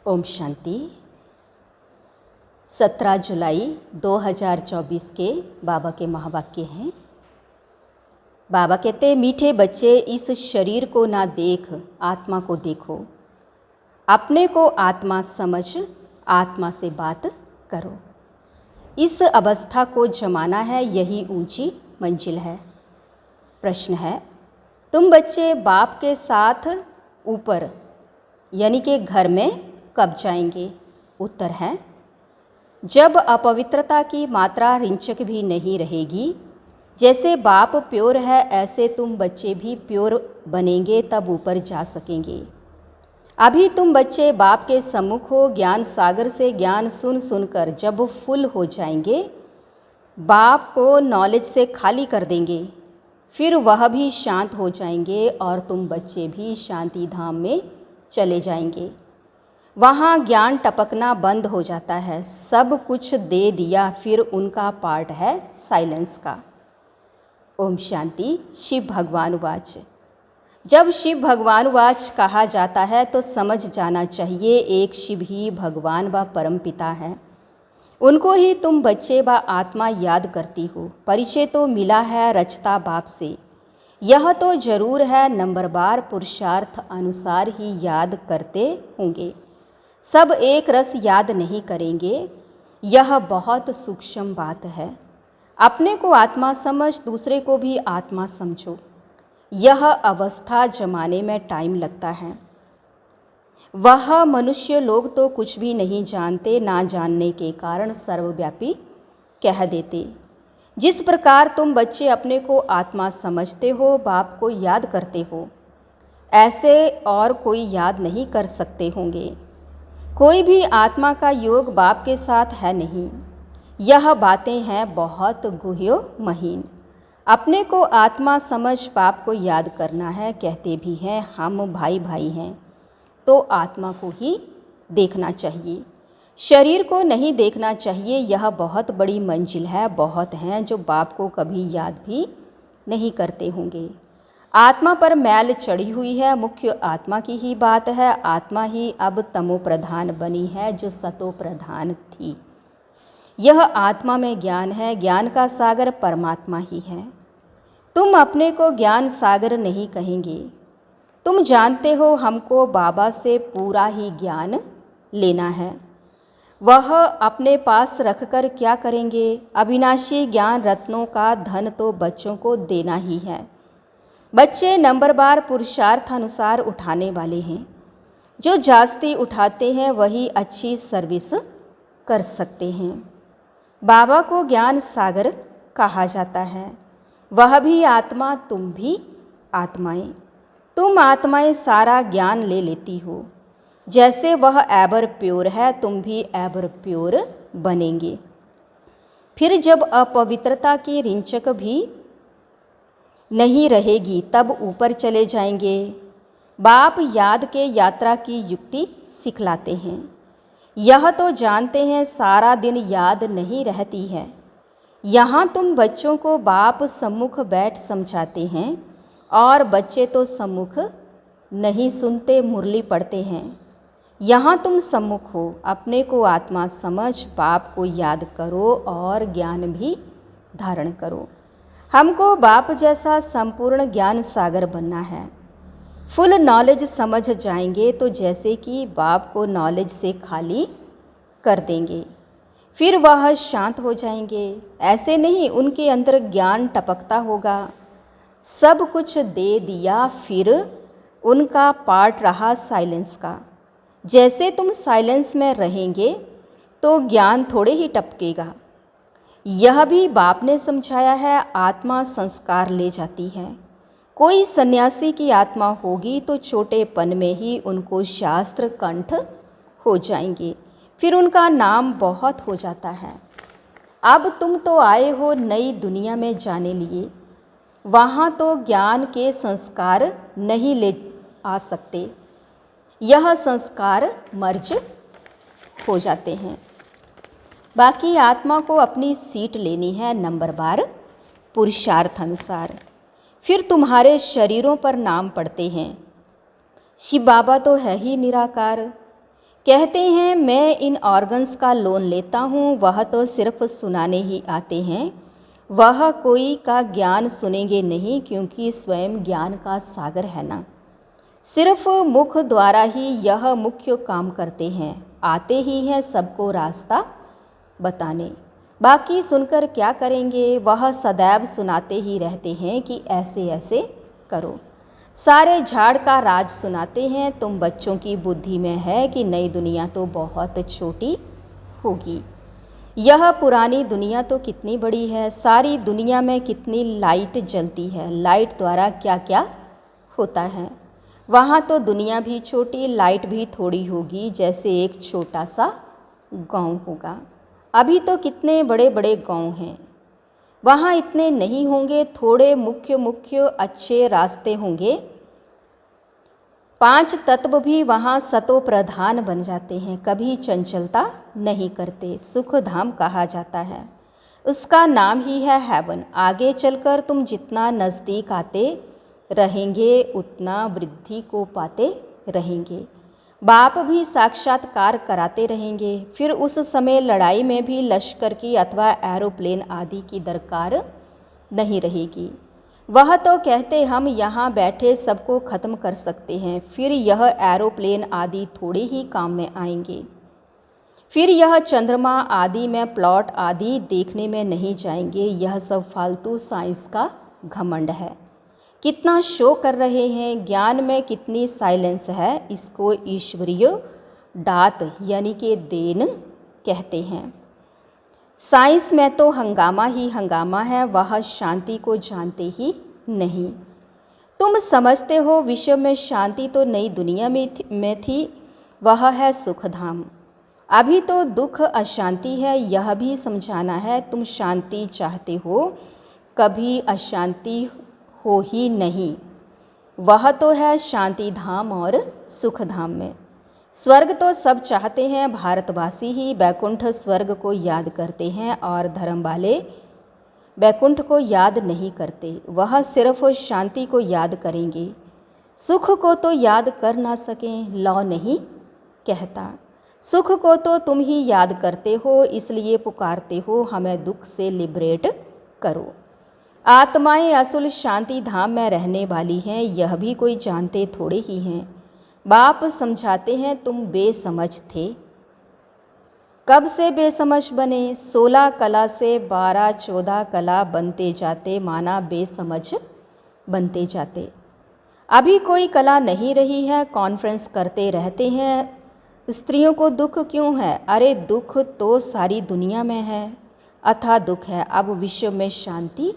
ओम शांति। 17 जुलाई 2024 के बाबा के महावाक्य हैं। बाबा कहते हैं, मीठे बच्चे, इस शरीर को ना देख, आत्मा को देखो। अपने को आत्मा समझ, आत्मा से बात करो। इस अवस्था को जमाना है, यही ऊंची मंजिल है। प्रश्न है, तुम बच्चे बाप के साथ ऊपर यानी कि घर में कब जाएंगे? उत्तर है, जब अपवित्रता की मात्रा रिंचक भी नहीं रहेगी। जैसे बाप प्योर है, ऐसे तुम बच्चे भी प्योर बनेंगे, तब ऊपर जा सकेंगे। अभी तुम बच्चे बाप के सम्मुख हो, ज्ञान सागर से ज्ञान सुन सुनकर जब फुल हो जाएंगे, बाप को नॉलेज से खाली कर देंगे, फिर वह भी शांत हो जाएंगे और तुम बच्चे भी शांति धाम में चले जाएंगे। वहाँ ज्ञान टपकना बंद हो जाता है, सब कुछ दे दिया, फिर उनका पार्ट है साइलेंस का। ओम शांति। शिव भगवान वाच। जब शिव भगवान वाच कहा जाता है तो समझ जाना चाहिए, एक शिव ही भगवान व परम पिता है। उनको ही तुम बच्चे व आत्मा याद करती हो। परिचय तो मिला है रचता बाप से, यह तो जरूर है, नंबरवार पुरुषार्थ अनुसार ही याद करते होंगे। सब एक रस याद नहीं करेंगे, यह बहुत सूक्ष्म बात है। अपने को आत्मा समझ, दूसरे को भी आत्मा समझो। यह अवस्था जमाने में टाइम लगता है। वह मनुष्य लोग तो कुछ भी नहीं जानते, ना जानने के कारण सर्वव्यापी कह देते। जिस प्रकार तुम बच्चे अपने को आत्मा समझते हो, बाप को याद करते हो, ऐसे और कोई याद नहीं कर सकते होंगे। कोई भी आत्मा का योग बाप के साथ है नहीं। यह बातें हैं बहुत गुह्यो महीन। अपने को आत्मा समझ बाप को याद करना है। कहते भी हैं हम भाई भाई हैं, तो आत्मा को ही देखना चाहिए, शरीर को नहीं देखना चाहिए। यह बहुत बड़ी मंजिल है। बहुत हैं जो बाप को कभी याद भी नहीं करते होंगे। आत्मा पर मैल चढ़ी हुई है, मुख्य आत्मा की ही बात है। आत्मा ही अब तमो प्रधान बनी है, जो सतो प्रधान थी। यह आत्मा में ज्ञान है, ज्ञान का सागर परमात्मा ही है। तुम अपने को ज्ञान सागर नहीं कहेंगे। तुम जानते हो हमको बाबा से पूरा ही ज्ञान लेना है। वह अपने पास रखकर क्या करेंगे? अविनाशी ज्ञान रत्नों का धन तो बच्चों को देना ही है। बच्चे नंबरवार पुरुषार्थ अनुसार उठाने वाले हैं। जो जास्ती उठाते हैं वही अच्छी सर्विस कर सकते हैं। बाबा को ज्ञान सागर कहा जाता है। वह भी आत्मा, तुम भी आत्माएं। तुम आत्माएं सारा ज्ञान ले लेती हो। जैसे वह एवर प्योर है, तुम भी एवर प्योर बनेंगे। फिर जब अपवित्रता की रिंचक भी नहीं रहेगी, तब ऊपर चले जाएंगे। बाप याद के यात्रा की युक्ति सिखलाते हैं। यह तो जानते हैं सारा दिन याद नहीं रहती है। यहाँ तुम बच्चों को बाप सम्मुख बैठ समझाते हैं और बच्चे तो सम्मुख नहीं सुनते, मुरली पढ़ते हैं। यहाँ तुम सम्मुख हो, अपने को आत्मा समझ, बाप को याद करो और ज्ञान भी धारण करो। हमको बाप जैसा संपूर्ण ज्ञान सागर बनना है। फुल नॉलेज समझ जाएंगे तो जैसे कि बाप को नॉलेज से खाली कर देंगे, फिर वह शांत हो जाएंगे। ऐसे नहीं, उनके अंदर ज्ञान टपकता होगा। सब कुछ दे दिया, फिर उनका पार्ट रहा साइलेंस का। जैसे तुम साइलेंस में रहेंगे तो ज्ञान थोड़े ही टपकेगा। यह भी बाप ने समझाया है, आत्मा संस्कार ले जाती है। कोई सन्यासी की आत्मा होगी तो छोटेपन में ही उनको शास्त्र कंठ हो जाएंगे, फिर उनका नाम बहुत हो जाता है। अब तुम तो आए हो नई दुनिया में जाने लिए, वहाँ तो ज्ञान के संस्कार नहीं ले आ सकते। यह संस्कार मर्ज हो जाते हैं। बाकी आत्मा को अपनी सीट लेनी है नंबरवार पुरुषार्थ अनुसार। फिर तुम्हारे शरीरों पर नाम पड़ते हैं। शिव बाबा तो है ही निराकार, कहते हैं मैं इन ऑर्गन्स का लोन लेता हूँ, वह तो सिर्फ सुनाने ही आते हैं, वह कोई का ज्ञान सुनेंगे नहीं क्योंकि स्वयं ज्ञान का सागर है ना। सिर्फ मुख द्वारा ही यह मुख्य काम करते हैं, आते ही हैं सबको रास्ता बताने। बाकी सुनकर क्या करेंगे, वह सदैव सुनाते ही रहते हैं कि ऐसे ऐसे करो। सारे झाड़ का राज सुनाते हैं, तुम बच्चों की बुद्धि में है कि नई दुनिया तो बहुत छोटी होगी। यह पुरानी दुनिया तो कितनी बड़ी है, सारी दुनिया में कितनी लाइट जलती है, लाइट द्वारा क्या क्या होता है। वहाँ तो दुनिया भी छोटी, लाइट भी थोड़ी होगी, जैसे एक छोटा सा गांव होगा। अभी तो कितने बड़े बड़े गांव हैं, वहाँ इतने नहीं होंगे, थोड़े मुख्य मुख्य अच्छे रास्ते होंगे। 5 तत्व भी वहाँ सतो प्रधान बन जाते हैं, कभी चंचलता नहीं करते, सुख धाम कहा जाता है। उसका नाम ही है हेवन। आगे चलकर तुम जितना नज़दीक आते रहेंगे उतना वृद्धि को पाते रहेंगे। बाप भी साक्षात्कार कराते रहेंगे। फिर उस समय लड़ाई में भी लश्कर की अथवा एरोप्लेन आदि की दरकार नहीं रहेगी। वह तो कहते हम यहाँ बैठे सबको ख़त्म कर सकते हैं, फिर यह एरोप्लेन आदि थोड़े ही काम में आएंगे। फिर यह चंद्रमा आदि में प्लॉट आदि देखने में नहीं जाएंगे। यह सब फालतू साइंस का घमंड है। कितना शो कर रहे हैं, ज्ञान में कितनी साइलेंस है, इसको ईश्वरीय दात यानी कि देन कहते हैं। साइंस में तो हंगामा ही हंगामा है, वह शांति को जानते ही नहीं। तुम समझते हो विश्व में शांति तो नई दुनिया में थी, वह है सुखधाम। अभी तो दुख अशांति है, यह भी समझाना है। तुम शांति चाहते हो, कभी अशांति हो ही नहीं। वह तो है शांति धाम और सुख धाम में। स्वर्ग तो सब चाहते हैं, भारतवासी ही बैकुंठ स्वर्ग को याद करते हैं और धर्म वाले बैकुंठ को याद नहीं करते। वह सिर्फ शांति को याद करेंगे, सुख को तो याद कर ना सकें, लौ नहीं कहता। सुख को तो तुम ही याद करते हो, इसलिए पुकारते हो हमें दुख से लिबरेट करो। आत्माएं असल शांति धाम में रहने वाली हैं, यह भी कोई जानते थोड़े ही हैं। बाप समझाते हैं तुम बेसमझ थे। कब से बेसमझ बने? 16 कला से 12-14 कला बनते जाते, माना बेसमझ बनते जाते। अभी कोई कला नहीं रही है, कॉन्फ्रेंस करते रहते हैं। स्त्रियों को दुख क्यों है? अरे दुख तो सारी दुनिया में है, अथाह दुख है। अब विश्व में शांति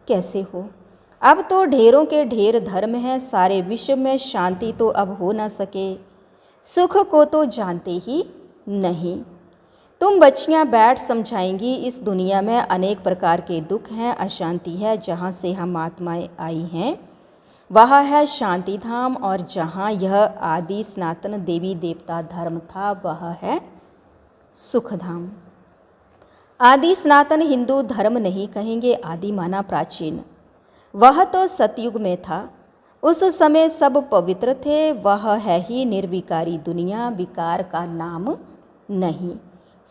कैसे हो? अब तो ढेरों के ढेर धर्म हैं, सारे विश्व में शांति तो अब हो ना सके। सुख को तो जानते ही नहीं। तुम बच्चियां बैठ समझाएंगी, इस दुनिया में अनेक प्रकार के दुख हैं, अशांति है। जहाँ से हम आत्माएं आई हैं वह है शांति धाम, और जहाँ यह आदि सनातन देवी देवता धर्म था वह है सुख धाम। आदि सनातन हिंदू धर्म नहीं कहेंगे, आदि माना प्राचीन। वह तो सतयुग में था, उस समय सब पवित्र थे। वह है ही निर्विकारी दुनिया, विकार का नाम नहीं।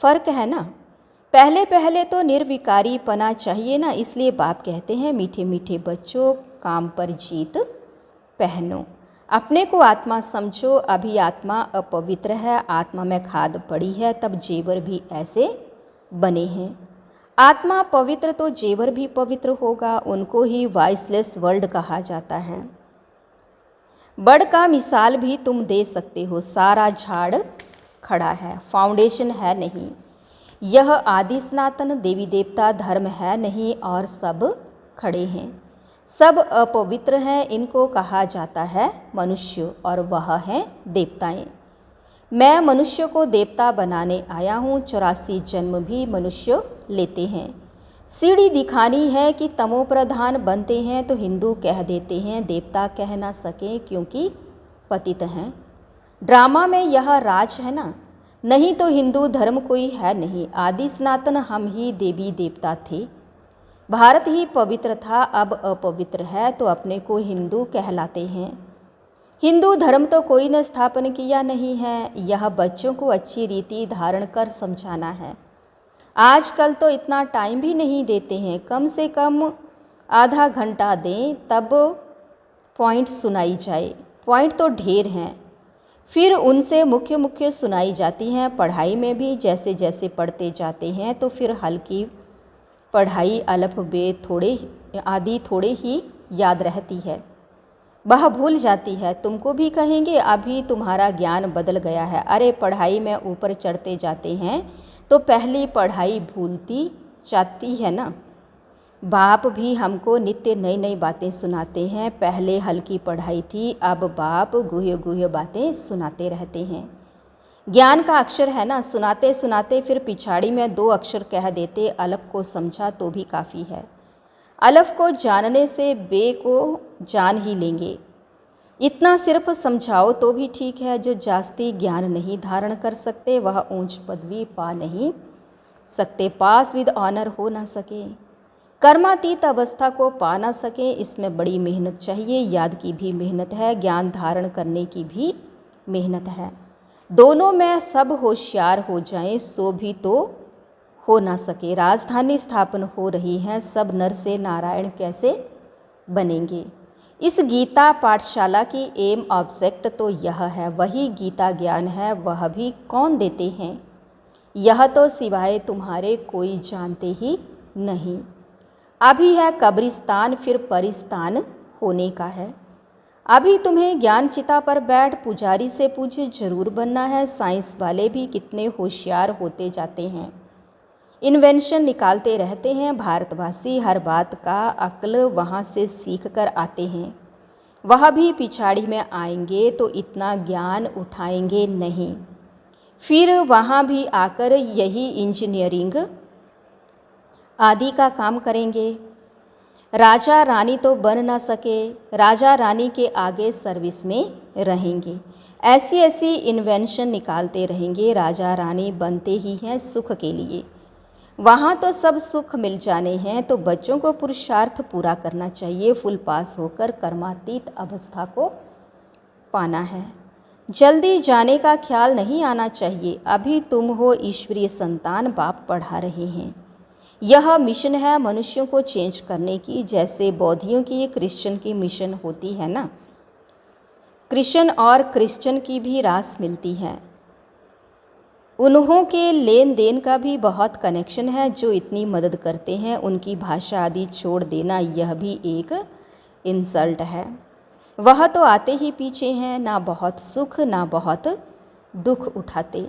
फर्क है ना। पहले पहले तो निर्विकारी पना चाहिए ना, इसलिए बाप कहते हैं मीठे मीठे बच्चों काम पर जीत पहनो, अपने को आत्मा समझो। अभी आत्मा अपवित्र है, आत्मा में खाद पड़ी है, तब जेवर भी ऐसे बने हैं। आत्मा पवित्र तो जेवर भी पवित्र होगा, उनको ही वॉइसलेस वर्ल्ड कहा जाता है। बड़ का मिसाल भी तुम दे सकते हो, सारा झाड़ खड़ा है, फाउंडेशन है नहीं। यह आदि सनातन देवी देवता धर्म है नहीं, और सब खड़े हैं, सब अपवित्र हैं। इनको कहा जाता है मनुष्य, और वह हैं देवताएं। मैं मनुष्य को देवता बनाने आया हूँ। 84 जन्म भी मनुष्य लेते हैं। सीढ़ी दिखानी है कि तमो प्रधान बनते हैं तो हिंदू कह देते हैं, देवता कह ना सके क्योंकि पतित हैं। ड्रामा में यह राज है ना, नहीं तो हिंदू धर्म कोई है नहीं। आदि सनातन हम ही देवी देवता थे। भारत ही पवित्र था, अब अपवित्र है तो अपने को हिंदू कहलाते हैं। हिंदू धर्म तो कोई ने स्थापन किया नहीं है, यह बच्चों को अच्छी रीति धारण कर समझाना है। आजकल तो इतना टाइम भी नहीं देते हैं, कम से कम आधा घंटा दें तब पॉइंट सुनाई जाए। पॉइंट तो ढेर हैं, फिर उनसे मुख्य मुख्य सुनाई जाती हैं। पढ़ाई में भी जैसे जैसे पढ़ते जाते हैं तो फिर हल्की पढ़ाई अल्फ़बेत आदि थोड़े ही याद रहती है, वह भूल जाती है। तुमको भी कहेंगे अभी तुम्हारा ज्ञान बदल गया है। अरे पढ़ाई में ऊपर चढ़ते जाते हैं तो पहली पढ़ाई भूलती जाती है ना। बाप भी हमको नित्य नई नई बातें सुनाते हैं। पहले हल्की पढ़ाई थी, अब बाप गुह्य गुह्य बातें सुनाते रहते हैं। ज्ञान का अक्षर है ना, सुनाते सुनाते फिर पिछाड़ी में 2 अक्षर कह देते। अलफ को समझा तो भी काफ़ी है। अलफ को जानने से बे को जान ही लेंगे। इतना सिर्फ समझाओ तो भी ठीक है। जो जास्ती ज्ञान नहीं धारण कर सकते वह ऊंच पदवी पा नहीं सकते, पास विद ऑनर हो ना सके, कर्मातीत अवस्था को पा ना सके। इसमें बड़ी मेहनत चाहिए, याद की भी मेहनत है, ज्ञान धारण करने की भी मेहनत है। दोनों में सब होशियार हो जाएं सो भी तो हो ना सके। राजधानी स्थापन हो रही है, सब नर से नारायण कैसे बनेंगे। इस गीता पाठशाला की एम ऑब्जेक्ट तो यह है, वही गीता ज्ञान है, वह भी कौन देते हैं यह तो सिवाय तुम्हारे कोई जानते ही नहीं। अभी है कब्रिस्तान, फिर परिस्तान होने का है। अभी तुम्हें ज्ञान चिता पर बैठ पुजारी से पूछे जरूर बनना है। साइंस वाले भी कितने होशियार होते जाते हैं, इन्वेंशन निकालते रहते हैं। भारतवासी हर बात का अक्ल वहाँ से सीख कर आते हैं। वह भी पिछाड़ी में आएंगे तो इतना ज्ञान उठाएंगे नहीं, फिर वहाँ भी आकर यही इंजीनियरिंग आदि का काम करेंगे। राजा रानी तो बन ना सके, राजा रानी के आगे सर्विस में रहेंगे। ऐसी ऐसी इन्वेंशन निकालते रहेंगे। राजा रानी बनते ही हैं सुख के लिए, वहाँ तो सब सुख मिल जाने हैं। तो बच्चों को पुरुषार्थ पूरा करना चाहिए, फुल पास होकर कर्मातीत अवस्था को पाना है। जल्दी जाने का ख्याल नहीं आना चाहिए। अभी तुम हो ईश्वरीय संतान, बाप पढ़ा रहे हैं। यह मिशन है मनुष्यों को चेंज करने की, जैसे बौद्धियों की क्रिश्चियन की मिशन होती है ना। क्रिश्चियन और क्रिश्चियन की भी रास मिलती है, उन्हों के लेन देन का भी बहुत कनेक्शन है। जो इतनी मदद करते हैं उनकी भाषा आदि छोड़ देना यह भी एक इंसल्ट है। वह तो आते ही पीछे हैं, ना बहुत सुख ना बहुत दुख उठाते।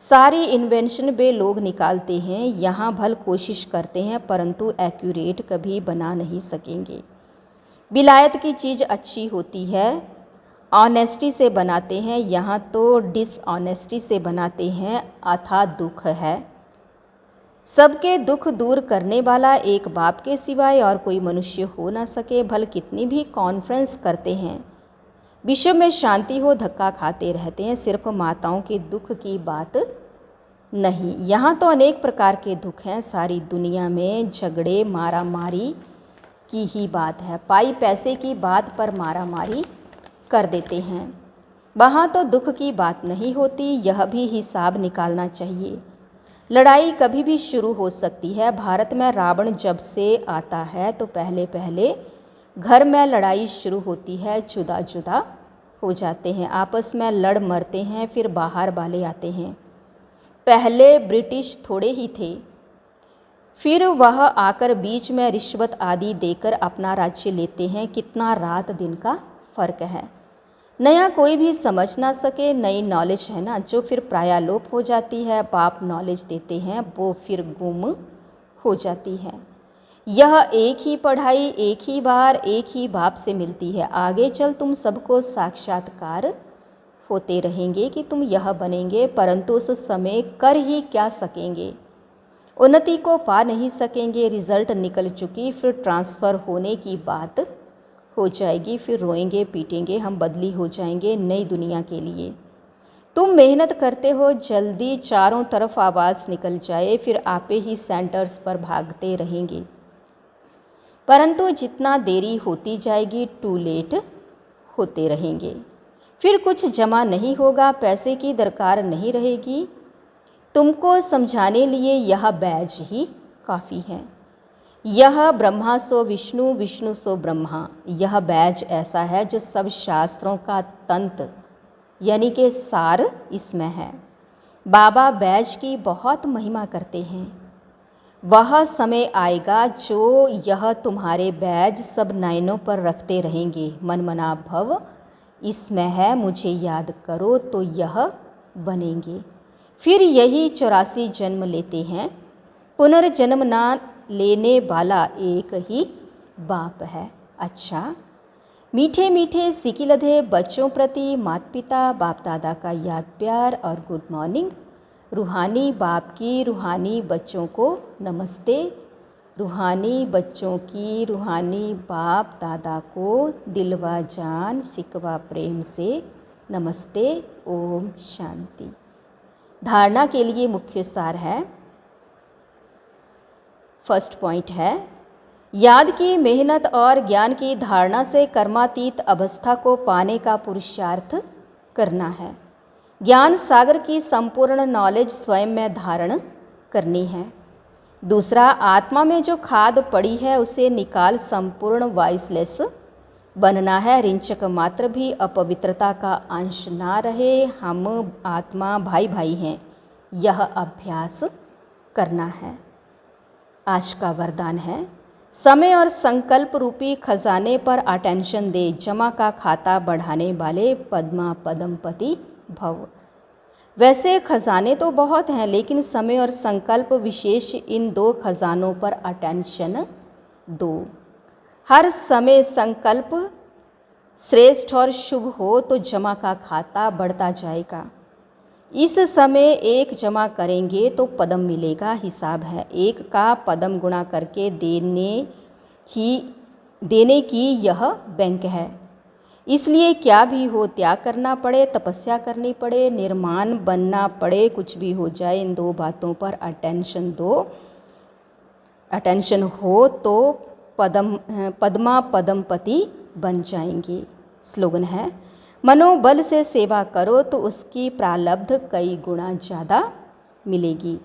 सारी इन्वेंशन वे लोग निकालते हैं, यहाँ भल कोशिश करते हैं परंतु एक्यूरेट कभी बना नहीं सकेंगे। विलायत की चीज़ अच्छी होती है, ऑनेस्टी से बनाते हैं, यहाँ तो डिसऑनेस्टी से बनाते हैं। अथाह दुख है। सबके दुख दूर करने वाला एक बाप के सिवाय और कोई मनुष्य हो ना सके। भल कितनी भी कॉन्फ्रेंस करते हैं, विश्व में शांति हो धक्का खाते रहते हैं। सिर्फ माताओं के दुख की बात नहीं, यहाँ तो अनेक प्रकार के दुख हैं। सारी दुनिया में झगड़े मारामारी की ही बात है, पाई पैसे की बात पर मारामारी कर देते हैं। वहाँ तो दुख की बात नहीं होती, यह भी हिसाब निकालना चाहिए। लड़ाई कभी भी शुरू हो सकती है। भारत में रावण जब से आता है तो पहले पहले घर में लड़ाई शुरू होती है, जुदा जुदा हो जाते हैं, आपस में लड़ मरते हैं, फिर बाहर वाले आते हैं। पहले ब्रिटिश थोड़े ही थे, फिर वह आकर बीच में रिश्वत आदि देकर अपना राज्य लेते हैं। कितना रात दिन का फ़र्क है। नया कोई भी समझ ना सके, नई नॉलेज है ना जो फिर प्रायालोप हो जाती है। बाप नॉलेज देते हैं वो फिर गुम हो जाती है। यह एक ही पढ़ाई एक ही बार एक ही बाप से मिलती है। आगे चल तुम सबको साक्षात्कार होते रहेंगे कि तुम यह बनेंगे, परंतु उस समय कर ही क्या सकेंगे, उन्नति को पा नहीं सकेंगे। रिजल्ट निकल चुकी, फिर ट्रांसफ़र होने की बात हो जाएगी, फिर रोएंगे पीटेंगे, हम बदली हो जाएंगे नई दुनिया के लिए। तुम मेहनत करते हो, जल्दी चारों तरफ आवाज़ निकल जाए, फिर आपे ही सेंटर्स पर भागते रहेंगे। परंतु जितना देरी होती जाएगी टू लेट होते रहेंगे। फिर कुछ जमा नहीं होगा, पैसे की दरकार नहीं रहेगी। तुमको समझाने लिए यह बैज ही काफ़ी है। यह ब्रह्मा सो विष्णु, विष्णु सो ब्रह्मा, यह बैज ऐसा है जो सब शास्त्रों का तंत्र यानी कि सार इसमें है। बाबा बैज की बहुत महिमा करते हैं। वह समय आएगा जो यह तुम्हारे बैज सब नयनों पर रखते रहेंगे। मन मना भव इसमें है, मुझे याद करो तो यह बनेंगे। फिर यही 84 जन्म लेते हैं। पुनर्जन्म ना लेने वाला एक ही बाप है। अच्छा, मीठे मीठे सिकिलधे बच्चों प्रति माता पिता बाप दादा का याद प्यार और गुड मॉर्निंग। रूहानी बाप की रूहानी बच्चों को नमस्ते। रूहानी बच्चों की रूहानी बाप दादा को दिलवा जान सिकवा प्रेम से नमस्ते। ओम शांति। धारणा के लिए मुख्य सार है। फर्स्ट पॉइंट है, याद की मेहनत और ज्ञान की धारणा से कर्मातीत अवस्था को पाने का पुरुषार्थ करना है। ज्ञान सागर की संपूर्ण नॉलेज स्वयं में धारण करनी है। दूसरा, आत्मा में जो खाद पड़ी है उसे निकाल संपूर्ण वाइसलेस बनना है। रिंचक मात्र भी अपवित्रता का अंश ना रहे। हम आत्मा भाई भाई हैं, यह अभ्यास करना है। आज का वरदान है, समय और संकल्प रूपी खजाने पर अटेंशन दे। जमा का खाता बढ़ाने वाले पद्मा पदमपति भव। वैसे खजाने तो बहुत हैं, लेकिन समय और संकल्प विशेष इन दो खजानों पर अटेंशन दो। हर समय संकल्प श्रेष्ठ और शुभ हो तो जमा का खाता बढ़ता जाएगा। इस समय एक जमा करेंगे तो पदम मिलेगा। हिसाब है, एक का पदम गुणा करके देने की यह बैंक है। इसलिए क्या भी हो, त्याग करना पड़े, तपस्या करनी पड़े, निर्माण बनना पड़े, कुछ भी हो जाए, इन दो बातों पर अटेंशन दो। अटेंशन हो तो पद्मा पदमपति बन जाएंगे। स्लोगन है, मनोबल से सेवा करो तो उसकी प्रारब्ध कई गुना ज़्यादा मिलेगी।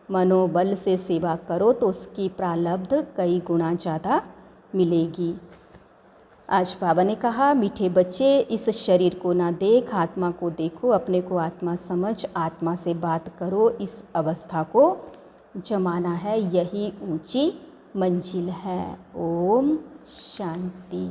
मनोबल से सेवा करो तो उसकी प्रारब्ध कई गुना ज़्यादा मिलेगी। आज बाबा ने कहा, मीठे बच्चे इस शरीर को ना देख, आत्मा को देखो। अपने को आत्मा समझ, आत्मा से बात करो। इस अवस्था को जमाना है, यही ऊंची मंजिल है। ओम शांति।